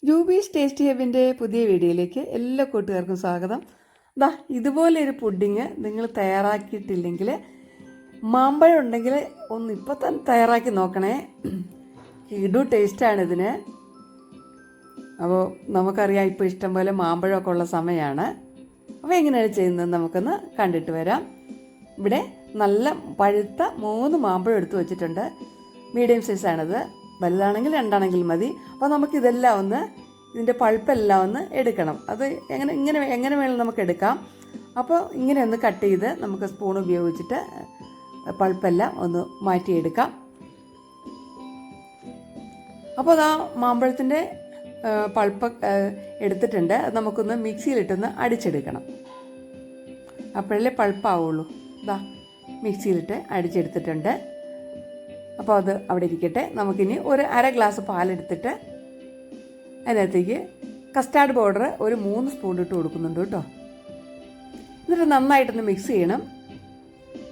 Jubi's tasty ഹബിൻ്റെ പുതിയ വീഡിയോയിലേക്ക് എല്ലാ കൂട്ടുകാർക്കും സ്വാഗതം. ഇതുപോലെ ഒരു പുഡിങ് നിങ്ങൾ തയ്യാറാക്കിയിട്ടില്ലെങ്കിൽ, മാമ്പഴം ഉണ്ടെങ്കിൽ ഒന്ന് ഇപ്പോൾ തന്നെ തയ്യാറാക്കി നോക്കണേ. കിടു ടേസ്റ്റാണ് ഇതിന്. അപ്പോൾ നമുക്കറിയാം ഇപ്പോൾ ഇഷ്ടംപോലെ മാമ്പഴമൊക്കെ ഉള്ള സമയമാണ്. അപ്പോൾ എങ്ങനെയാണ് ചെയ്യുന്നത് നമുക്കൊന്ന് കണ്ടിട്ട് വരാം. ഇവിടെ നല്ല പഴുത്ത 3 മാമ്പഴം എടുത്ത് വെച്ചിട്ടുണ്ട്. മീഡിയം സൈസാണിത്. വലുതാണെങ്കിൽ 2 ആണെങ്കിലും മതി. അപ്പോൾ നമുക്കിതെല്ലാം ഒന്ന്, ഇതിൻ്റെ പൾപ്പെല്ലാം ഒന്ന് എടുക്കണം. അത് എങ്ങനെ വേണം നമുക്ക് എടുക്കാം. അപ്പോൾ ഇങ്ങനെ ഒന്ന് കട്ട് ചെയ്ത് നമുക്ക് സ്പൂൺ ഉപയോഗിച്ചിട്ട് പൾപ്പെല്ലാം ഒന്ന് മാറ്റിയെടുക്കാം. അപ്പോൾ ആ മാമ്പഴത്തിൻ്റെ പൾപ്പ് എടുത്തിട്ടുണ്ട്. അത് നമുക്കൊന്ന് മിക്സിയിലിട്ടൊന്ന് അടിച്ചെടുക്കണം. അപ്പോഴല്ലേ പൾപ്പാവുള്ളൂ. മിക്സിയിലിട്ട് അടിച്ചെടുത്തിട്ടുണ്ട്. അപ്പോൾ അത് അവിടെ ഇരിക്കട്ടെ. നമുക്കിനി ഒരു 1/2 ഗ്ലാസ് പാലെടുത്തിട്ട് അതിനകത്തേക്ക് കസ്റ്റാർഡ് പൗഡർ ഒരു 3 സ്പൂൺ ഇട്ട് കൊടുക്കുന്നുണ്ട് കേട്ടോ. എന്നിട്ട് നന്നായിട്ടൊന്ന് മിക്സ് ചെയ്യണം.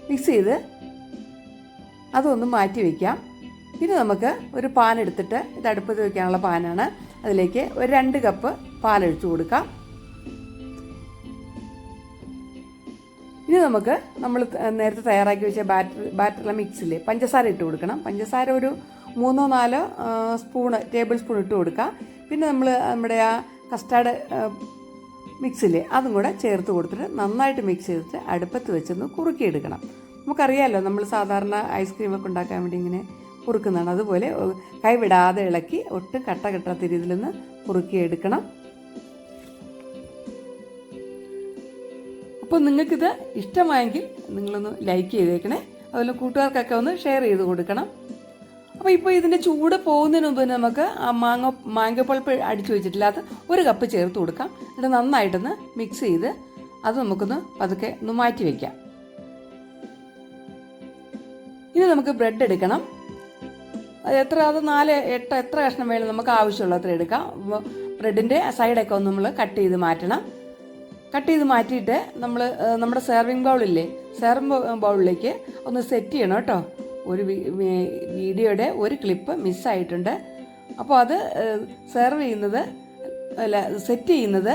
മിക്സ് ചെയ്ത് അതൊന്ന് മാറ്റി വയ്ക്കാം. പിന്നെ നമുക്ക് ഒരു പാൻ എടുത്തിട്ട്, ഇത് അടുപ്പത്ത് വയ്ക്കാനുള്ള പാനാണ്, അതിലേക്ക് ഒരു 2 കപ്പ് പാലൊഴിച്ച് കൊടുക്കാം. ഇനി നമുക്ക് നമ്മൾ നേരത്തെ തയ്യാറാക്കി വെച്ച ബാറ്ററിലെ മിക്സിൽ പഞ്ചസാര ഇട്ട് കൊടുക്കണം. പഞ്ചസാര ഒരു 3-4 ടേബിൾ സ്പൂൺ ഇട്ട് കൊടുക്കുക. പിന്നെ നമ്മുടെ ആ കസ്റ്റാർഡ് മിക്സിൽ അതും കൂടെ ചേർത്ത് കൊടുത്തിട്ട് നന്നായിട്ട് മിക്സ് ചെയ്തിട്ട് അടുപ്പത്ത് വെച്ചൊന്ന് കുറുക്കിയെടുക്കണം. നമുക്കറിയാമല്ലോ, നമ്മൾ സാധാരണ ഐസ്ക്രീമൊക്കെ ഉണ്ടാക്കാൻ വേണ്ടി ഇങ്ങനെ കുറുക്കുന്നതാണ്. അതുപോലെ കൈവിടാതെ ഇളക്കി ഒട്ടും കട്ട കെട്ടാത്ത രീതിയിലൊന്ന് കുറുക്കിയെടുക്കണം. അപ്പോൾ നിങ്ങൾക്കിത് ഇഷ്ടമായെങ്കിൽ നിങ്ങളൊന്ന് ലൈക്ക് ചെയ്തേക്കണേ. അതുപോലെ കൂട്ടുകാർക്കൊക്കെ ഒന്ന് ഷെയർ ചെയ്ത് കൊടുക്കണം. അപ്പോൾ ഇപ്പോൾ ഇതിൻ്റെ ചൂട് പോകുന്നതിന് മുമ്പ് നമുക്ക് ആ മാങ്ങ പൾപ്പ് അടിച്ചു വെച്ചിട്ടില്ല, അത് 1 കപ്പ് ചേർത്ത് കൊടുക്കാം. എന്നിട്ട് നന്നായിട്ടൊന്ന് മിക്സ് ചെയ്ത് അത് നമുക്കൊന്ന് പതുക്കെ ഒന്ന് മാറ്റി വയ്ക്കാം. ഇനി നമുക്ക് ബ്രെഡ് എടുക്കണം. അത് 4-8 എത്ര കഷ്ണം വേണം നമുക്ക് ആവശ്യമുള്ള അത്ര എടുക്കാം. ബ്രെഡിൻ്റെ സൈഡൊക്കെ ഒന്ന് നമ്മൾ കട്ട് ചെയ്ത് മാറ്റണം. കട്ട് ചെയ്ത് മാറ്റിയിട്ട് നമ്മുടെ സെർവിങ് ബൗളിലേക്ക് ഒന്ന് സെറ്റ് ചെയ്യണം കേട്ടോ. ഒരു വീഡിയോയുടെ ഒരു ക്ലിപ്പ് മിസ്സായിട്ടുണ്ട്. അപ്പോൾ അത് സെറ്റ് ചെയ്യുന്നത്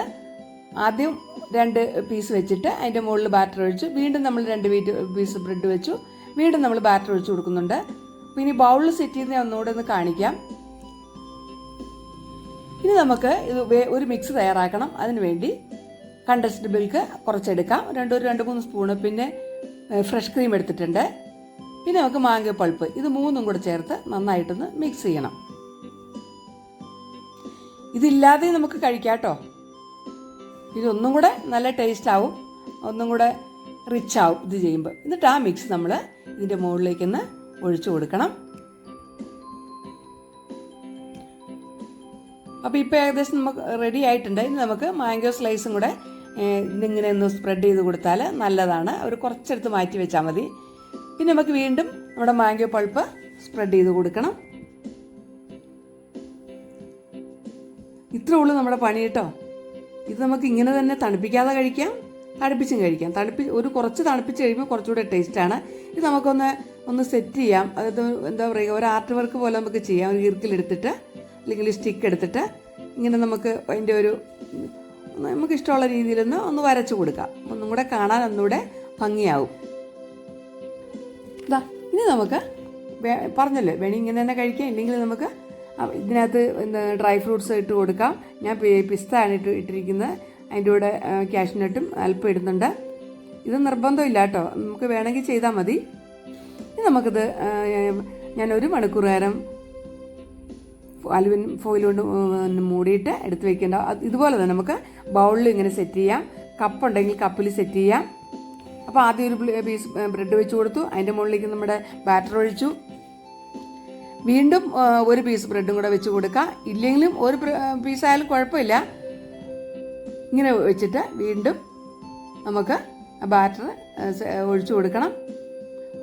ആദ്യം 2 പീസ് വെച്ചിട്ട് അതിൻ്റെ മുകളിൽ ബാറ്റർ ഒഴിച്ചു, വീണ്ടും നമ്മൾ 2 പീസ് ബ്രെഡ് വെച്ചു, വീണ്ടും നമ്മൾ ബാറ്റർ ഒഴിച്ച് കൊടുക്കുന്നുണ്ട്. അപ്പോൾ ഇനി ബൗളിൽ സെറ്റ് ചെയ്യുന്ന ഒന്നുകൂടെ ഒന്ന് കാണിക്കാം. ഇനി നമുക്ക് ഒരു മിക്സ് തയ്യാറാക്കണം. അതിന് വേണ്ടി കണ്ടൻസ്ഡ് മിൽക്ക് കുറച്ചെടുക്കാം, 2-3 സ്പൂണ്. പിന്നെ ഫ്രഷ് ക്രീം എടുത്തിട്ടുണ്ട്. പിന്നെ നമുക്ക് മാങ്ങ പൾപ്പ്, ഇത് 3ഉം കൂടെ ചേർത്ത് നന്നായിട്ടൊന്ന് മിക്സ് ചെയ്യണം. ഇതില്ലാതെ നമുക്ക് കഴിക്കാം കേട്ടോ. ഇതൊന്നും കൂടെ നല്ല ടേസ്റ്റ് ആവും, ഒന്നും കൂടെ റിച്ച് ആവും ഇത് ചെയ്യുമ്പോൾ. എന്നിട്ട് ആ മിക്സ് നമ്മൾ ഇതിൻ്റെ മുകളിലേക്കൊന്ന് ഒഴിച്ചു കൊടുക്കണം. അപ്പോൾ ഇപ്പോൾ ഏകദേശം നമുക്ക് റെഡി ആയിട്ടുണ്ട്. ഇനി നമുക്ക് മാംഗോ സ്ലൈസും കൂടെ ഇതിങ്ങനെ ഒന്ന് സ്പ്രെഡ് ചെയ്ത് കൊടുത്താൽ നല്ലതാണ്. ഒരു കുറച്ചെടുത്ത് മാറ്റി വെച്ചാൽ മതി. പിന്നെ നമുക്ക് വീണ്ടും നമ്മുടെ മാംഗോ പൾപ്പ് സ്പ്രെഡ് ചെയ്ത് കൊടുക്കണം. ഇത്രേ ഉള്ളൂ നമ്മുടെ പണി കേട്ടോ. ഇത് നമുക്ക് ഇങ്ങനെ തന്നെ തണുപ്പിക്കാതെ കഴിക്കാം, തണുപ്പിച്ചും കഴിക്കാം. കുറച്ച് തണുപ്പിച്ച് കഴിയുമ്പോൾ കുറച്ചുകൂടെ ടേസ്റ്റാണ്. ഇത് നമുക്കൊന്ന് സെറ്റ് ചെയ്യാം. അത് എന്താ പറയുക, ഒരു ആർട്ട് വർക്ക് പോലെ നമുക്ക് ചെയ്യാം. ഒരു ഈർക്കിലെടുത്തിട്ട് അല്ലെങ്കിൽ സ്റ്റിക്ക് എടുത്തിട്ട് ഇങ്ങനെ നമുക്ക് അതിൻ്റെ നമുക്കിഷ്ടമുള്ള രീതിയിലൊന്ന് വരച്ചു കൊടുക്കാം. ഒന്നും കൂടെ കാണാൻ ഒന്നുകൂടെ ഭംഗിയാവും. ഇനി നമുക്ക് പറഞ്ഞല്ലോ, വേണമെങ്കിൽ ഇങ്ങനെ തന്നെ കഴിക്കാം. ഇല്ലെങ്കിൽ നമുക്ക് ഇതിനകത്ത് ഡ്രൈ ഫ്രൂട്ട്സ് ഇട്ട് കൊടുക്കാം. ഞാൻ പിസ്തയാണ് ഇട്ടിരിക്കുന്നത്. അതിൻ്റെ കൂടെ കാഷ്നട്ടും അല്പം ഇടുന്നുണ്ട്. ഇത് നിർബന്ധമില്ല കേട്ടോ, നമുക്ക് വേണമെങ്കിൽ ചെയ്താൽ മതി. ഇനി നമുക്കിത് ഞാൻ 1 മണിക്കൂർ നേരം അലുമിനിയം ഫോയിൽ കൊണ്ട് മൂടിയിട്ട് എടുത്ത് വെക്കേണ്ട. ഇതുപോലെ തന്നെ നമുക്ക് ബൗളിൽ ഇങ്ങനെ സെറ്റ് ചെയ്യാം. കപ്പ് ഉണ്ടെങ്കിൽ കപ്പിൽ സെറ്റ് ചെയ്യാം. അപ്പോൾ ആദ്യം ഒരു പീസ് ബ്രെഡ് വെച്ച് കൊടുത്തു, അതിൻ്റെ മുകളിലേക്ക് നമ്മുടെ ബാറ്റർ ഒഴിച്ചു, വീണ്ടും 1 പീസ് ബ്രെഡും കൂടെ വെച്ച് കൊടുക്കുക. ഇല്ലെങ്കിലും 1 പീസായാലും കുഴപ്പമില്ല. ഇങ്ങനെ വെച്ചിട്ട് വീണ്ടും നമുക്ക് ബാറ്റർ ഒഴിച്ചു കൊടുക്കണം.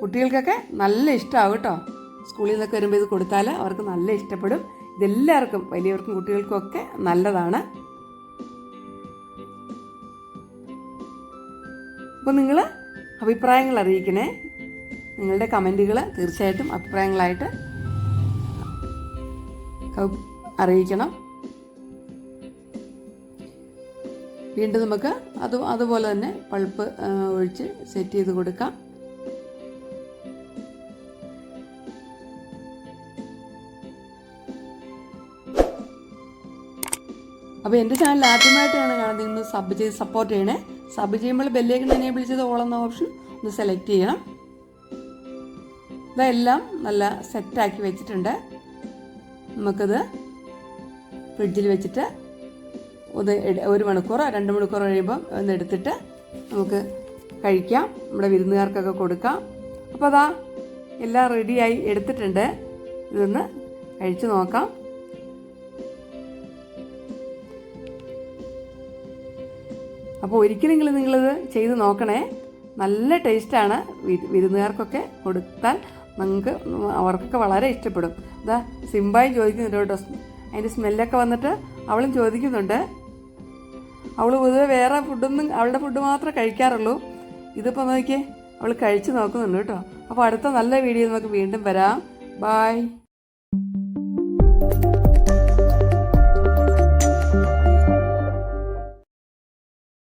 കുട്ടികൾക്കൊക്കെ നല്ല ഇഷ്ടമാകും കേട്ടോ. സ്കൂളിൽ നിന്നൊക്കെ വരുമ്പോൾ ഇത് കൊടുത്താൽ അവർക്ക് നല്ല ഇഷ്ടപ്പെടും. ഇതെല്ലാവർക്കും, വലിയവർക്കും കുട്ടികൾക്കും ഒക്കെ നല്ലതാണ്. അപ്പോൾ നിങ്ങൾ അഭിപ്രായങ്ങൾ അറിയിക്കണേ. നിങ്ങളുടെ കമൻറ്റുകൾ തീർച്ചയായിട്ടും അഭിപ്രായങ്ങളായിട്ട് അറിയിക്കണം. വീണ്ടും നമുക്ക് അതുപോലെ തന്നെ പൾപ്പ് ഒഴിച്ച് സെറ്റ് ചെയ്ത് കൊടുക്കാം. അപ്പോൾ എൻ്റെ ചാനൽ ആദ്യമായിട്ടാണ് കാണുന്നത്, നിങ്ങൾ സബ് ചെയ്ത് സപ്പോർട്ട് ചെയ്യണേ. സബ് ചെയ്യുമ്പോൾ ബെല്ലേക്കൺ എനേബിൾ ചെയ്ത് ഓൾ എന്ന ഓപ്ഷൻ ഒന്ന് സെലക്ട് ചെയ്യണം. ഇതെല്ലാം നല്ല സെറ്റാക്കി വെച്ചിട്ടുണ്ട്. നമുക്കിത് ഫ്രിഡ്ജിൽ വെച്ചിട്ട് 1 മണിക്കൂറോ 2 മണിക്കൂറോ കഴിയുമ്പം ഒന്ന് എടുത്തിട്ട് നമുക്ക് കഴിക്കാം, നമ്മുടെ വിരുന്നുകാർക്കൊക്കെ കൊടുക്കാം. അപ്പോൾ അതാ എല്ലാം റെഡിയായി എടുത്തിട്ടുണ്ട്. ഇതൊന്ന് കഴിച്ച് നോക്കാം. അപ്പോൾ ഒരിക്കലെങ്കിലും നിങ്ങളിത് ചെയ്ത് നോക്കണേ. നല്ല ടേസ്റ്റാണ്. വിരുന്നുകാർക്കൊക്കെ കൊടുത്താൽ അവർക്കൊക്കെ വളരെ ഇഷ്ടപ്പെടും. അതാ സിംബായും ചോദിക്കുന്നുണ്ട് കേട്ടോ, അതിൻ്റെ സ്മെല്ലൊക്കെ വന്നിട്ട് അവളും ചോദിക്കുന്നുണ്ട്. അവൾ പൊതുവെ വേറെ ഫുഡൊന്നും, അവളുടെ ഫുഡ് മാത്രമേ കഴിക്കാറുള്ളൂ. ഇതിപ്പോൾ നോക്കിയേ അവൾ കഴിച്ച് നോക്കുന്നുണ്ട് കേട്ടോ. അപ്പോൾ അടുത്ത നല്ല വീഡിയോ നമുക്ക് വീണ്ടും വരാം. ബായ്.